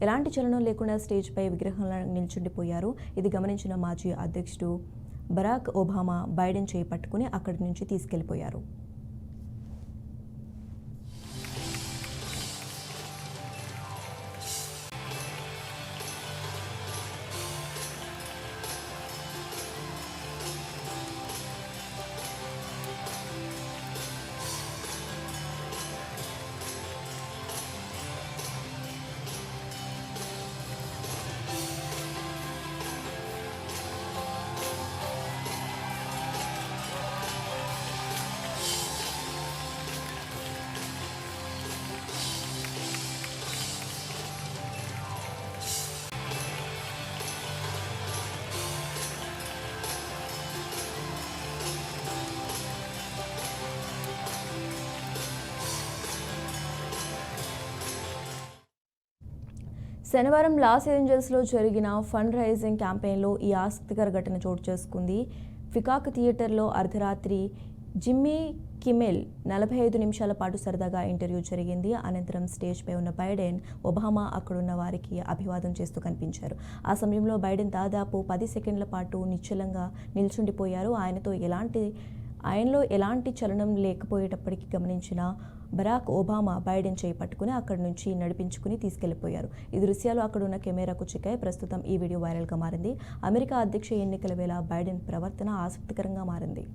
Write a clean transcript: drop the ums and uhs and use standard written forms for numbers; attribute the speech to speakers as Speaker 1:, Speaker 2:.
Speaker 1: ఎలాంటి చలనం లేకుండా స్టేజ్పై విగ్రహంలా నిల్చుండిపోయారు. ఇది గమనించిన మాజీ అధ్యక్షుడు బరాక్ ఒబామా బైడెన్ చేయి పట్టుకుని అక్కడి నుంచి తీసుకెళ్లిపోయారు. శనివారం లాస్ ఏంజల్స్లో జరిగిన ఫండ్ రైజింగ్ క్యాంపెయిన్లో ఈ ఆసక్తికర ఘటన చోటు చేసుకుంది. పికాక్ థియేటర్లో అర్ధరాత్రి జిమ్మీ కిమెల్ 45 నిమిషాల పాటు సరదాగా ఇంటర్వ్యూ జరిగింది. అనంతరం స్టేజ్పై ఉన్న బైడెన్, ఒబామా అక్కడున్న వారికి అభివాదం చేస్తూ కనిపించారు. ఆ సమయంలో బైడెన్ దాదాపు 10 సెకండ్ల పాటు నిశ్చలంగా నిల్చుండిపోయారు. ఆయనలో ఎలాంటి చలనం లేకపోయేటప్పటికీ గమనించిన బరాక్ ఒబామా బైడెన్ చేయి పట్టుకుని అక్కడి నుంచి నడిపించుకుని తీసుకెళ్లిపోయారు. ఈ దృశ్యాలు అక్కడున్న కెమెరాకు చిక్కాయి. ప్రస్తుతం ఈ వీడియో వైరల్గా మారింది. అమెరికా అధ్యక్ష ఎన్నికల వేళ బైడెన్ ప్రవర్తన ఆసక్తికరంగా మారింది.